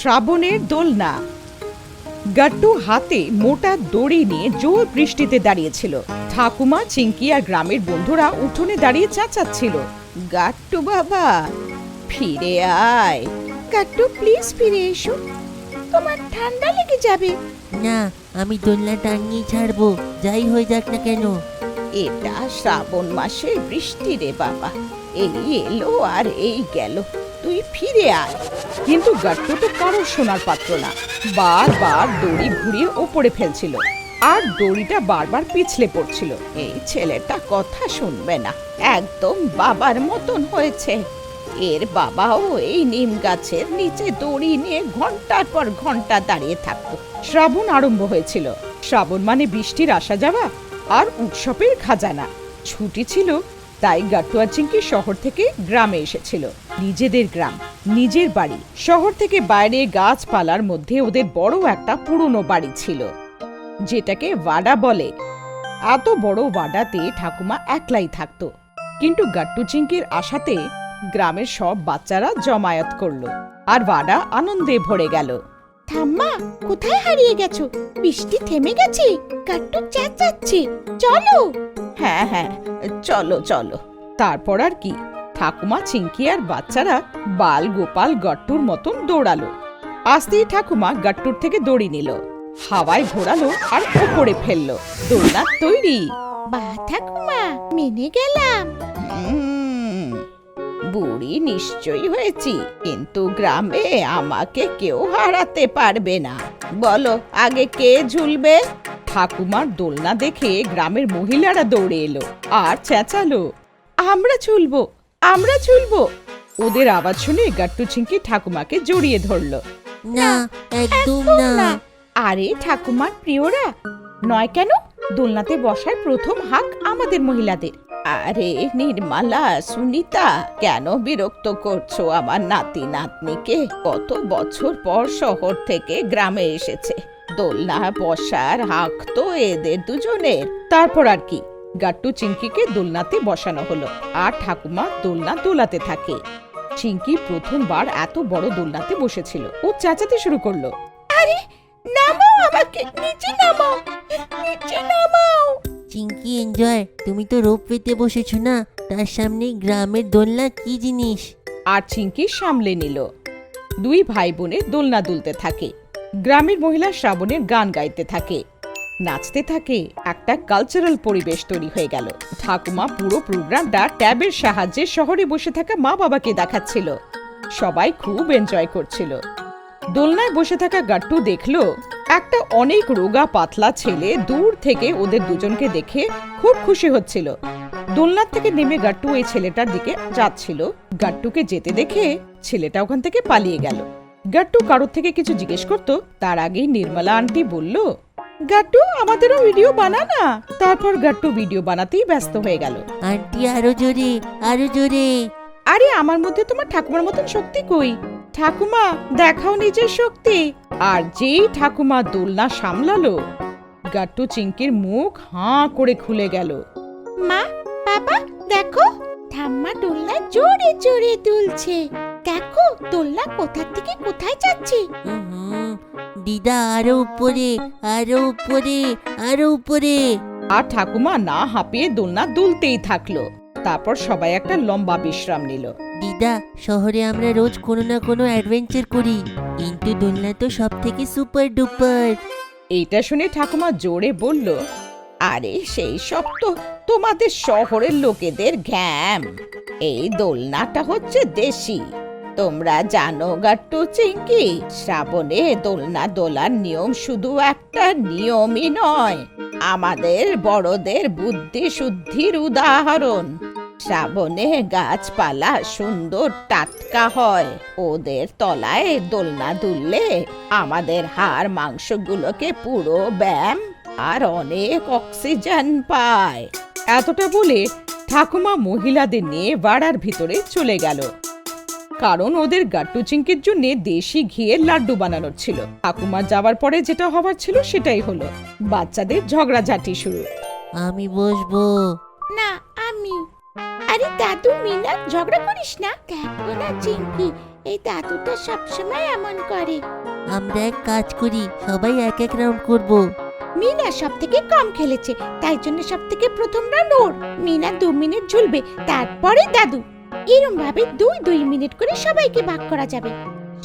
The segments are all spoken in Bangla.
শ্রাবণের দোলনা। গাট্টু হাতে মোটা দড়ি নিয়ে জোর বৃষ্টিতে দাঁড়িয়েছিল। ঠাকুমা, চিঙ্কি আর গ্রামের বন্ধুরা উঠোনে দাঁড়িয়ে চেঁচাচ্ছিল, গাট্টু বাবা ফিরে আয়, গাট্টু প্লিজ ফিরে এসো, তোমার ঠান্ডা লেগে যাবে। না, আমি দোলনা টাঙিয়ে ছাড়বো, যাই হয়ে যাক না কেন। এটা শ্রাবণ মাসের বৃষ্টি রে বাবা, এই এলো আর এই গেল, তুই ফিরে আয়। কিন্তু গাট্টু তো কারোর শোনার পাত্র না, বারবার দড়ি ঘুরিয়ে ওপরে ফেলছিল আর দড়িটা বারবার পিছলে পড়ছিল। এই ছেলেটা কথা শুনবে না, একদম বাবার মতন হয়েছে। এর বাবাও এই নিম গাছের নিচে দড়ি নিয়ে ঘন্টার পর ঘন্টা দাঁড়িয়ে থাকতো। শ্রাবণ আরম্ভ হয়েছিল। শ্রাবণ মানে বৃষ্টির আসা যাওয়া আর উৎসবের খাজানা। ছুটি ছিল, তাই গাট্টু আর চিঙ্কি শহর থেকে গ্রামে এসেছিল। নিজেদের গ্রাম, নিজের বাড়ি। শহর থেকে বাইরে গাছপালার মধ্যে ওদের বড় একটা পুরনো বাড়ি ছিল, যেটাকে ওয়াডা বলে। এত বড় ওয়াডাতে ঠাকুমা একলাই থাকতো। কিন্তু গাট্টু চিঙ্কির আশাতে গ্রামের সব বাচ্চারা জমায়েত করলো আর ওয়াডা আনন্দে ভরে গেল। ঠাম্মা, কোথায় হারিয়ে গেছো? বৃষ্টি থেমে গেছে, গাট্টু চেঁচাচ্ছে, চলো। হ্যাঁ হ্যাঁ, চলো চলো। তারপর আর কি, ঠাকুমা, চিঙ্কি আর বাচ্চারা বাল গোপাল গাট্টুর মতন দৌড়ালো। আসতেই ঠাকুমা গাট্টুর থেকে দড়ি নিল, হাওয়ায় ঘোরালো আর ওপরে ফেললো। দোলনা তৈরি। বাহ ঠাকুমা, মেনে গেলাম। বুড়ি নিশ্চয়ই হয়েছি, কিন্তু গ্রামে আমাকে কেউ হারাতে পারবে না। বলো আগে কে ঝুলবে? ঠাকুমার দোলনা দেখে গ্রামের মহিলারা দৌড়ে এলো আর চেঁচালো, আমরা ঝুলবো, আমরা ঝুলবো। ওদের আওয়াজ শুনে গাট্টু চিঙ্কি ঠাকুমাকে জড়িয়ে ধরলো। না, একদম না। আরে ঠাকুমার প্রিয়রা, নয় কেন? দোলনাতে বসার প্রথম হাক আমাদের মহিলাদের। আরে নির্মলা, সুনিতা, কেন বিরক্ত করছো আমার নাতি নাতনিকে? কত বছর পর শহর থেকে গ্রামে এসেছে, দোলনা বসার হাক তো এদের দুজনের। তারপর আর কি, গাট্টু চিঙ্কিকে দোলনাতে বসানো হলো আর ঠাকুমা দোলনা দোলাতে থাকে। চিঙ্কি প্রথমবার এত বড় দোলনাতে বসেছিল। ও চেঁচাতে শুরু করলো, আরে নামাও আমাকে, নিচে নামাও, নিচে নামাও। চিঙ্কি এনজয়, তুমি তো রোপ পেতে বসেছো না, তার সামনে গ্রামের দোলনা কি জিনিস? আর চিঙ্কি সামলে নিল। দুই ভাই বোনের দোলনা দুলতে থাকে। গ্রামের মহিলা শ্রাবণের গান গাইতে থাকে, নাচতে থাকে। একটা কালচারাল পরিবেশ তৈরি হয়ে গেল। ঠাকুমা পুরো প্রোগ্রামটা ট্যাবের সাহায্যে শহরে বসে থাকা মা বাবাকে দেখাচ্ছিল। সবাই খুব এনজয় করছিল। দোলনায় বসে থাকা গাট্টু দেখলো একটা অনেক রোগা পাতলা ছেলে দূর থেকে ওদের দুজনকে দেখে খুব খুশি হচ্ছিল। দোলনার থেকে নেমে গাট্টু এই ছেলেটার দিকে যাচ্ছিল। গাট্টুকে যেতে দেখে ছেলেটা ওখান থেকে পালিয়ে গেল। গাট্টু কারোর থেকে কিছু জিজ্ঞেস করতো, তার আগেই নির্মলা আন্টি বলল, গাট্টু আমাদেরও ভিডিও বানা না। তারপর গাট্টু ভিডিও বানাতেই ব্যস্ত হয়ে গেল। আন্টি আরো জোরে, আরো জোরে। আরে আমার মধ্যে তোমার ঠাকুমার মতন শক্তি কই? ঠাকুমা দেখাও নিজের শক্তি। আর যেই ঠাকুমা দোলনা সামলালো, গাট্টু চিঙ্কির মুখ হাঁ করে খুলে গেল। মা, বাবা দেখো, ঠাম্মা দোলনা জোরে জোরে দুলছে। দেখো দোলনা কোথা থেকে কোথায় যাচ্ছে। দিদা আরো উপরে, আরো উপরে, আরো উপরে। আর ঠাকুমা না হাঁপিয়ে দোলনা দুলতেই থাকলো। তারপর সবাই একটা লম্বা বিশ্রাম নিল। দিদা, শহরে আমরা রোজ কোনো না কোনো অ্যাডভেঞ্চার করি, কিন্তু দোলনা তো সব থেকে সুপার ডুপার। এইটা শুনে ঠাকুমা জোরে বলল, আরে সেই সব তো তোমাদের শহরের লোকেদের ঘ্যাম। এই দোলনাটা হচ্ছে দেশি। তোমরা জানো গাট্টু চিঙ্কি, শ্রাবণে দোলনা দোলার নিয়ম শুধু একটা নিয়মই নয়, আমাদের বড়দের বুদ্ধি শুদ্ধির উদাহরণ। শ্রাবণে গাছপালা সুন্দর টাটকা হয়, ওদের তলায় দোলনা দুললে আমাদের হাড় মাংসগুলোকে পুরো ব্যায়াম আর অনেক অক্সিজেন পায়। এতটা বলে ঠাকুমা মহিলাদের নিয়ে বাড়ার ভিতরে চলে গেল, কারণ ওদের গাট্টু চিঙ্কির জন্য দেশি ঘিয়ের লাড্ডু বানানোর ছিল। ঠাকুমা যাওয়ার পরে যেটা হবার ছিল সেটাই হলো। বাচ্চাদের ঝগড়াঝাটি শুরু। আমি বসবো না, আমি। আরে দাদু মিনা, ঝগড়া করিস না। দেখো না চিঙ্কি, এই দাদুটা সবসময় এমন করে। আমরা এক কাজ করি, সবাই এক এক রাউন্ড করব। মিনা সব থেকে কম খেলেছে, তাই জন্য সব থেকে প্রথম রাউন্ড ওর। মিনা 2 মিনিট ঝুলবে, তারপরে দাদু। এরম ভাবে 2-2 মিনিট করে সবাইকে ভাগ করা যাবে,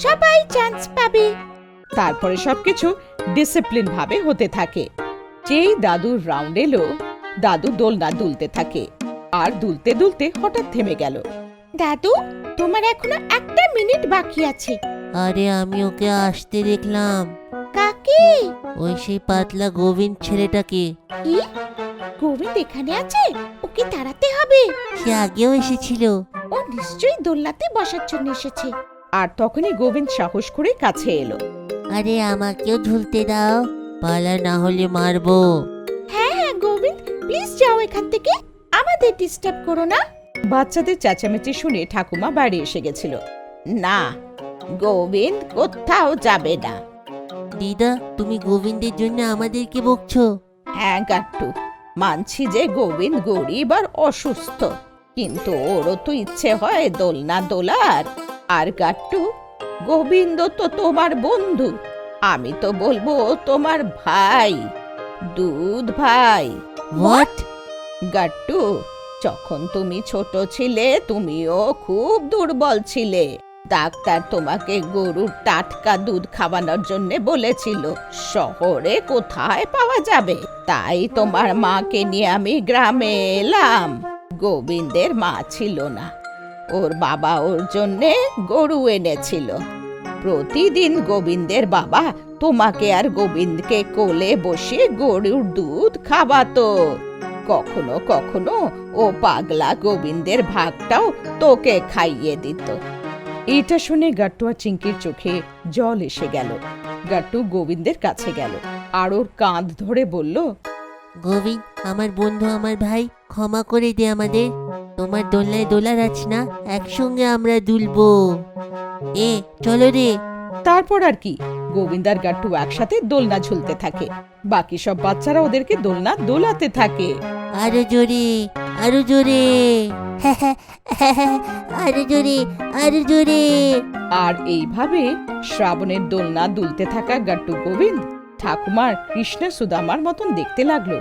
সবাই চান্স পাবে। তারপরে সবকিছু ডিসিপ্লিন ভাবে হতে থাকে। যেই দাদুর রাউন্ড এলো, দাদু দোলনা দুলতে থাকে, আর দুলতে দুলতে হঠাৎ থেমে গেল। দাদু, তোমার এখনো 1 মিনিট বাকি আছে। আরে আমি ওকে আসতে দেখলাম। কাকে? ওই সেই পাতলা গোবিন্দ ছেলেটাকে। কি? গোবিন্দ এখানে আছে? ওকে তাড়াতে হবে। সে আগেও এসেছিল। ও নিশ্চয়ই দোলনাতে বসার জন্য এসেছে। আর তখনই গোবিন্দ সাহস করে কাছে এলো। আরে আমাকেও ঝুলতে দাও, পালা না হলে মারবো। হ্যাঁ হ্যাঁ গোবিন্দ, প্লিজ যাও এখান থেকে, আমাদের ডিস্টার্ব করো না। বাচ্চাদের চেঁচামেচি শুনে ঠাকুমা বাড়ি এসে গেছিল। না, গোবিন্দ কোথাও যাবে না। দিদা, তুমি গোবিন্দের জন্য আমাদেরকে বকছো? হ্যাঁ গাট্টু, মানছি যে গোবিন্দ গরিব আর অসুস্থ, কিন্তু ওরও তো ইচ্ছে হয় দোলনা দোলার। আর গাট্টু, গোবিন্দ তো তোমার বন্ধু, আমি তো বলবো ও তোমার ভাই, দুধ ভাই। হোয়াট? গাট্টু, যখন তুমি ছোট ছিলে তুমিও খুব দুর্বল ছিলে। ডাক্তার তোমাকে গরুর টাটকা দুধ খাওয়ানোর জন্য বলেছিল। শহরে কোথায় পাওয়া যাবে? তাই তোমার মাকে নিয়ে আমি গ্রামে এলাম। গোবিন্দের মা ছিল না, ওর বাবা ওর জন্যে গরু এনেছিল। প্রতিদিন গোবিন্দের বাবা তোমাকে আর গোবিন্দকে কোলে বসে গরুর দুধ খাওয়াতো। কখনো কখনো ও পাগলা গোবিন্দের ভাগটাও তোকে খাইয়ে দিত। এটা শুনে গাট্টু আর চিঙ্কির চোখে জল এসে গেল। গাট্টু গোবিন্দের কাছে গেল আর ওর কাঁধ ধরে বলল, গোবিন্দ আমার বন্ধু, আমার ভাই, ক্ষমা করে দে আমাদের। তোমার দোলনায় দোলার আছে না, একসঙ্গে আমরা দুলবো। চলো রে। তারপর আর কি, গোবিন্দ আর গাট্টু একসাথে দোলনা ঝুলতে থাকে। বাকি সব বাচ্চারা ওদেরকে দোলনা দোলাতে থাকে। আরো জোরে, আরো জোরে, আরো জোরে, আরো জোরে। আর এইভাবে শ্রাবণের দোলনা দুলতে থাকা গাট্টু গোবিন্দ ঠাকুমার কৃষ্ণ সুদামার মতন দেখতে লাগলো।